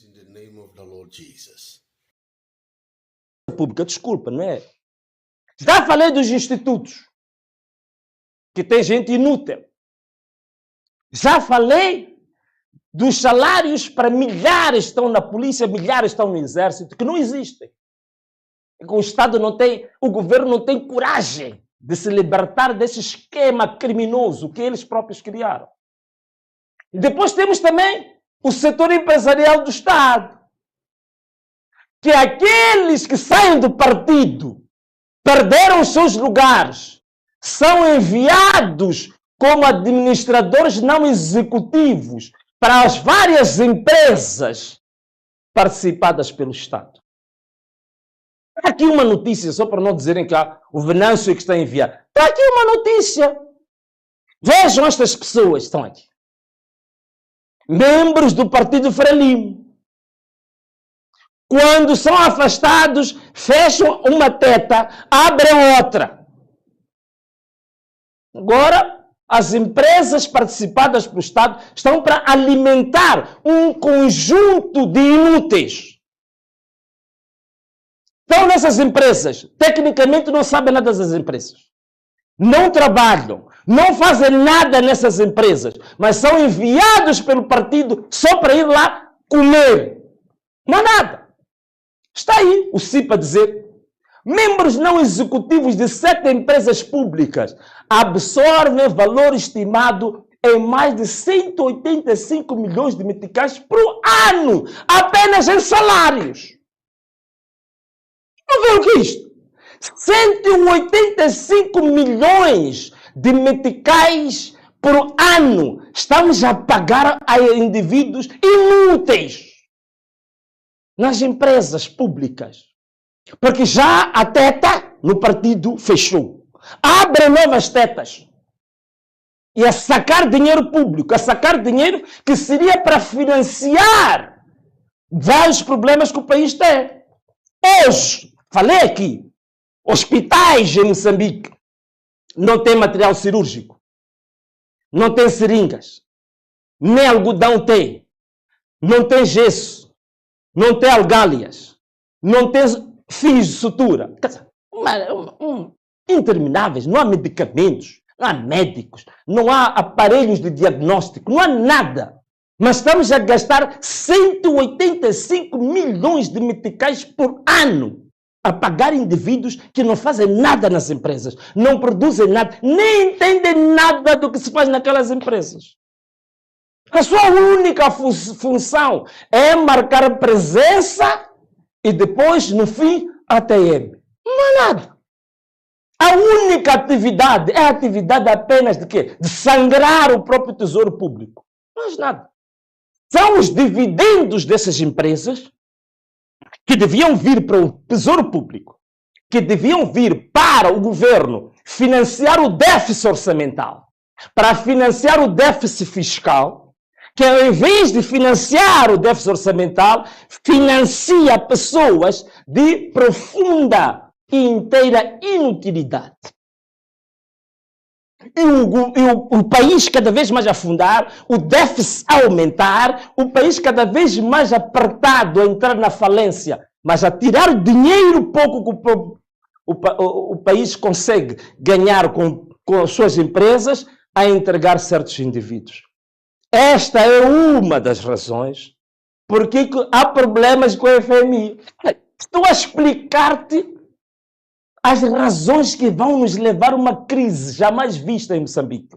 In the name of the Lord Jesus. Pública, desculpa, não é? Já falei dos institutos, que tem gente inútil. Já falei dos salários para milhares estão na polícia, milhares estão no exército, que não existem. O Estado não tem, o governo não tem coragem de se libertar desse esquema criminoso que eles próprios criaram. E depois temos também o setor empresarial do Estado, que aqueles que saem do partido, perderam os seus lugares, são enviados como administradores não executivos para as várias empresas participadas pelo Estado. Aqui uma notícia, só para não dizerem que o Venâncio é que está a enviar. Está aqui uma notícia. Vejam estas pessoas, estão aqui. Membros do Partido Frelimo. Quando são afastados, fecham uma teta, abrem outra. Agora, as empresas participadas pelo Estado estão para alimentar um conjunto de inúteis. Estão nessas empresas, tecnicamente não sabem nada das empresas. Não trabalham, não fazem nada nessas empresas, mas são enviados pelo partido só para ir lá comer. Não há nada. Está aí o CIP a dizer: membros não executivos de 7 empresas públicas absorvem valor estimado em mais de 185 milhões de meticais por ano, apenas em salários. Vamos ver o que é isto? 185 milhões de meticais por ano estamos a pagar a indivíduos inúteis nas empresas públicas. Porque já a teta no partido fechou. Abre novas tetas. E a sacar dinheiro público, a sacar dinheiro que seria para financiar vários problemas que o país tem. Hoje, falei aqui, hospitais em Moçambique não tem material cirúrgico, não tem seringas, nem algodão tem, não tem gesso, não tem algálias, não tem fios de sutura. Intermináveis, não há medicamentos, não há médicos, não há aparelhos de diagnóstico, não há nada. Mas estamos a gastar 185 milhões de meticais por ano a pagar indivíduos que não fazem nada nas empresas, não produzem nada, nem entendem nada do que se faz naquelas empresas. A sua única função é marcar presença e depois, no fim, ATM. Não há nada. A única atividade é a atividade apenas de quê? De sangrar o próprio tesouro público. Mais nada. São os dividendos dessas empresas que deviam vir para o tesouro público, que deviam vir para o governo financiar o déficit orçamental, para financiar o déficit fiscal, que ao invés de financiar o déficit orçamental, financia pessoas de profunda e inteira inutilidade. E o país cada vez mais a afundar, o déficit a aumentar, o país cada vez mais apertado a entrar na falência, mas a tirar o dinheiro pouco que o país consegue ganhar com as suas empresas a entregar certos indivíduos. Esta é uma das razões porque há problemas com a FMI. Estou a explicar-te as razões que vão nos levar a uma crise jamais vista em Moçambique.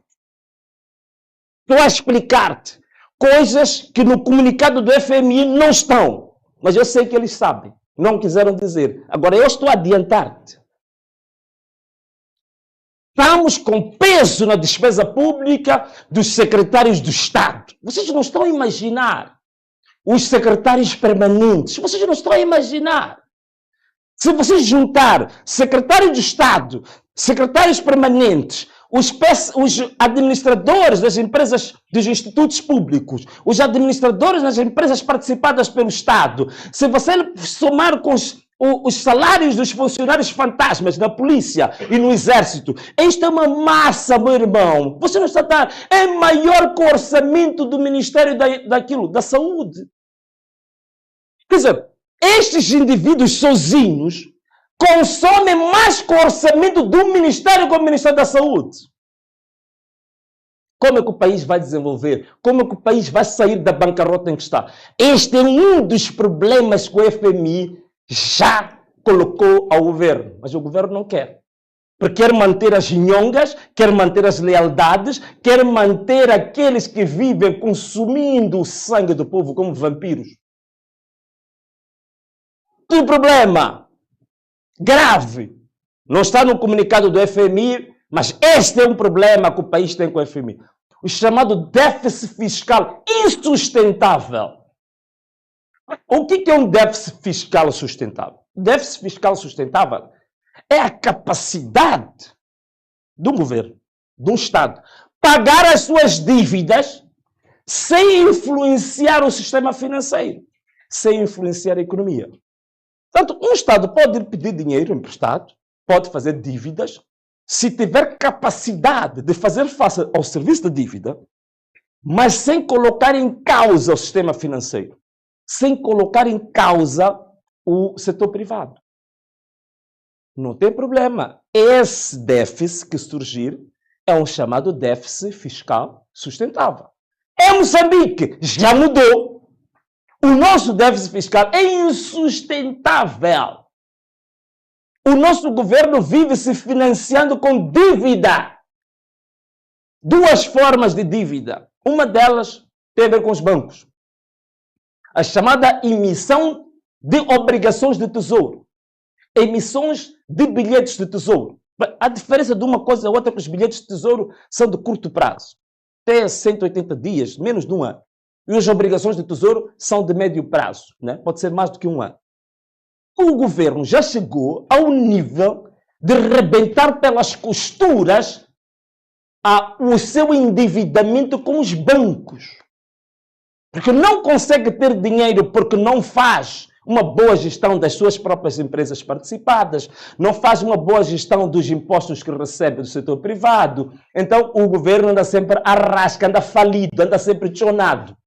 Estou a explicar-te coisas que no comunicado do FMI não estão, mas eu sei que eles sabem, não quiseram dizer. Agora eu estou a adiantar-te. Estamos com peso na despesa pública dos secretários do Estado. Vocês não estão a imaginar. Os secretários permanentes, vocês não estão a imaginar. Se vocês juntar secretário de Estado, secretários permanentes, os administradores das empresas, dos institutos públicos, os administradores das empresas participadas pelo Estado, se você somar com os salários dos funcionários fantasmas na polícia e no exército, esta é uma massa, meu irmão. Você não está a dar, é maior que o orçamento do Ministério da Saúde. Quer dizer, estes indivíduos sozinhos consomem mais que o orçamento do Ministério com o Ministério da Saúde. Como é que o país vai desenvolver? Como é que o país vai sair da bancarrota em que está? Este é um dos problemas que o FMI já colocou ao governo. Mas o governo não quer. Porque quer manter as nhongas, quer manter as lealdades, quer manter aqueles que vivem consumindo o sangue do povo como vampiros. Que problema grave. Não está no comunicado do FMI, mas este é um problema que o país tem com o FMI. O chamado déficit fiscal insustentável. O que é um déficit fiscal sustentável? Déficit fiscal sustentável é a capacidade do governo, de um Estado, pagar as suas dívidas sem influenciar o sistema financeiro, sem influenciar a economia. Portanto, um Estado pode ir pedir dinheiro emprestado, pode fazer dívidas, se tiver capacidade de fazer face ao serviço de dívida, mas sem colocar em causa o sistema financeiro, sem colocar em causa o setor privado. Não tem problema. Esse déficit que surgir é um chamado déficit fiscal sustentável. Em Moçambique já mudou. O nosso déficit fiscal é insustentável. O nosso governo vive se financiando com dívida. Duas formas de dívida. Uma delas tem a ver com os bancos. A chamada emissão de obrigações de tesouro. Emissões de bilhetes de tesouro. A diferença de uma coisa a outra é que os bilhetes de tesouro são de curto prazo. Até 180 dias, menos de um ano. E as obrigações de tesouro são de médio prazo. Né? Pode ser mais do que um ano. O governo já chegou ao nível de rebentar pelas costuras o seu endividamento com os bancos. Porque não consegue ter dinheiro porque não faz uma boa gestão das suas próprias empresas participadas, não faz uma boa gestão dos impostos que recebe do setor privado. Então o governo anda sempre à rasca, anda falido, anda sempre tchonado.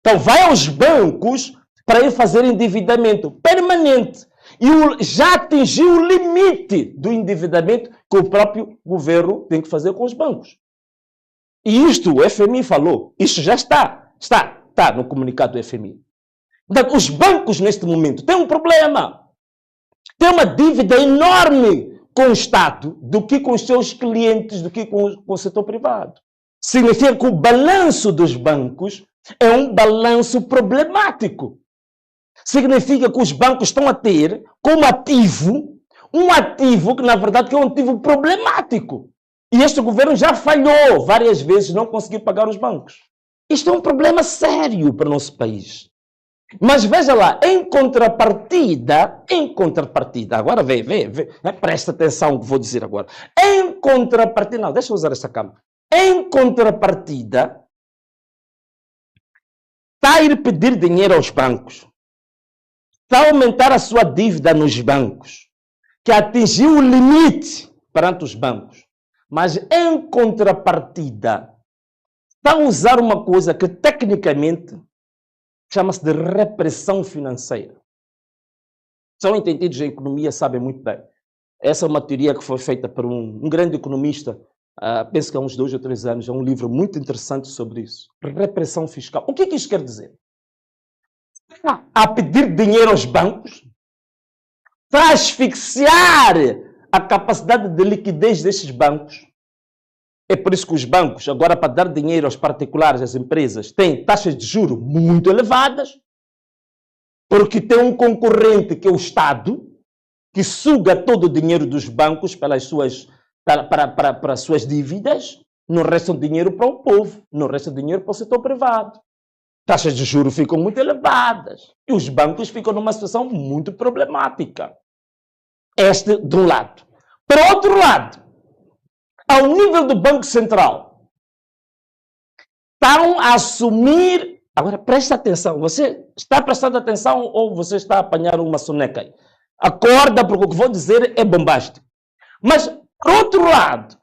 Então vai aos bancos para ir fazer endividamento permanente. E já atingiu o limite do endividamento que o próprio governo tem que fazer com os bancos. E isto o FMI falou. Isto já está no comunicado do FMI. Então, os bancos neste momento têm um problema. Têm uma dívida enorme com o Estado do que com os seus clientes, do que com o setor privado. Significa que o balanço dos bancos é um balanço problemático. Significa que os bancos estão a ter como ativo um ativo que, na verdade, é um ativo problemático. E este governo já falhou várias vezes, não conseguiu pagar os bancos. Isto é um problema sério para o nosso país. Mas veja lá, em contrapartida, agora vê, presta atenção no que vou dizer agora. Em contrapartida, não, deixa eu usar esta câmera. Em contrapartida, está a ir pedir dinheiro aos bancos. Está a aumentar a sua dívida nos bancos, que atingiu o limite perante os bancos. Mas, em contrapartida, está a usar uma coisa que, tecnicamente, chama-se de repressão financeira. São entendidos em economia, sabem muito bem. Essa é uma teoria que foi feita por um grande economista, penso que há uns 2 ou 3 anos, é um livro muito interessante sobre isso. Repressão fiscal. O que isto quer dizer? A pedir dinheiro aos bancos, para asfixiar a capacidade de liquidez desses bancos. É por isso que os bancos, agora para dar dinheiro aos particulares, às empresas, têm taxas de juros muito elevadas, porque tem um concorrente que é o Estado, que suga todo o dinheiro dos bancos para as suas dívidas, não resta dinheiro para o povo, não resta dinheiro para o setor privado. Taxas de juros ficam muito elevadas e os bancos ficam numa situação muito problemática. Este de um lado. Por outro lado, ao nível do Banco Central, estão a assumir... Agora, presta atenção. Você está prestando atenção ou você está a apanhar uma soneca aí? Acorda, porque o que vou dizer é bombástico. Mas, por outro lado,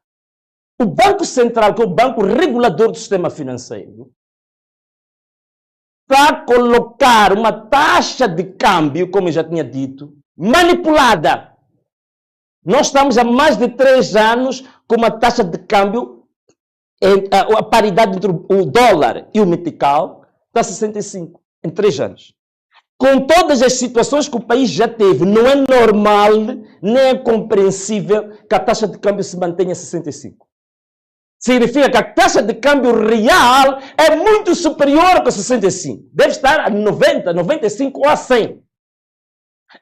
o Banco Central, que é o banco regulador do sistema financeiro, está a colocar uma taxa de câmbio, como eu já tinha dito, manipulada. Nós estamos há mais de 3 anos com uma taxa de câmbio, a paridade entre o dólar e o metical está a 65 em 3 anos. Com todas as situações que o país já teve, não é normal, nem é compreensível que a taxa de câmbio se mantenha a 65. Significa que a taxa de câmbio real é muito superior que a 65. Deve estar a 90, 95 ou a 100.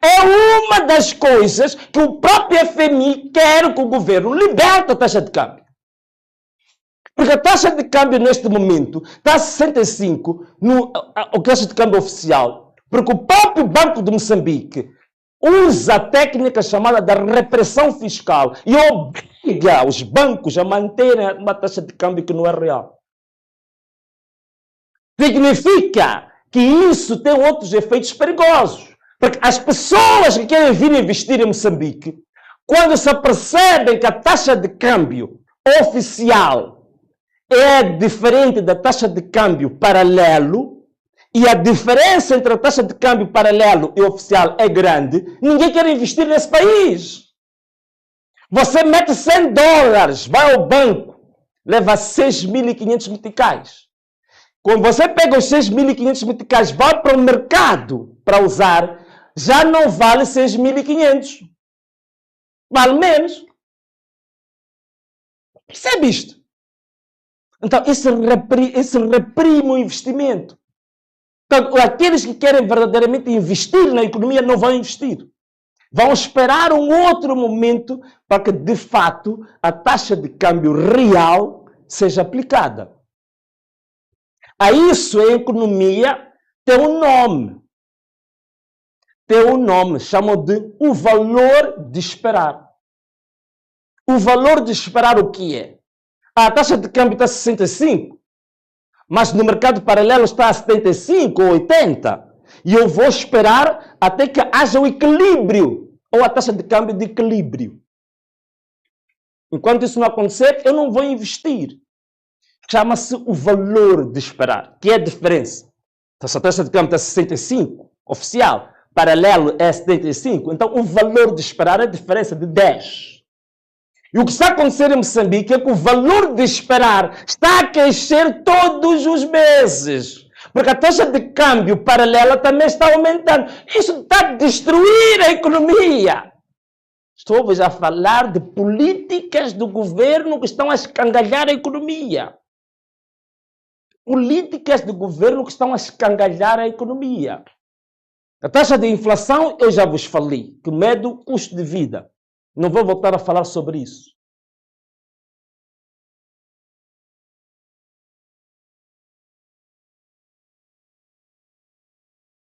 É uma das coisas que o próprio FMI quer que o governo liberte a taxa de câmbio. Porque a taxa de câmbio neste momento está a 65, a taxa de câmbio oficial, porque o próprio Banco de Moçambique usa a técnica chamada da repressão fiscal e obriga os bancos a manterem uma taxa de câmbio que não é real. Significa que isso tem outros efeitos perigosos. Porque as pessoas que querem vir investir em Moçambique, quando se apercebem que a taxa de câmbio oficial é diferente da taxa de câmbio paralelo, e a diferença entre a taxa de câmbio paralelo e oficial é grande, ninguém quer investir nesse país. Você mete $100, vai ao banco, leva 6.500 meticais. Quando você pega os 6.500 meticais, vai para o mercado para usar, já não vale 6.500. Vale menos. Percebe isto? Então, isso reprime o investimento. Então, aqueles que querem verdadeiramente investir na economia não vão investir. Vão esperar um outro momento para que, de fato, a taxa de câmbio real seja aplicada. A isso, a economia tem um nome. Tem um nome, chamam de o valor de esperar. O valor de esperar o que é? A taxa de câmbio está a 65, mas no mercado paralelo está a 75 ou 80. E eu vou esperar até que haja o equilíbrio, ou a taxa de câmbio de equilíbrio. Enquanto isso não acontecer, eu não vou investir. Chama-se o valor de esperar, que é a diferença. Então, se a taxa de câmbio está a 65, oficial, paralelo é 75, então o valor de esperar é a diferença de 10. E o que está a acontecer em Moçambique é que o valor de esperar está a crescer todos os meses. Porque a taxa de câmbio paralela também está aumentando. Isso está a destruir a economia. Estou-vos a falar de políticas do governo que estão a escangalhar a economia. Políticas do governo que estão a escangalhar a economia. A taxa de inflação, eu já vos falei, que mede o custo de vida. Não vou voltar a falar sobre isso.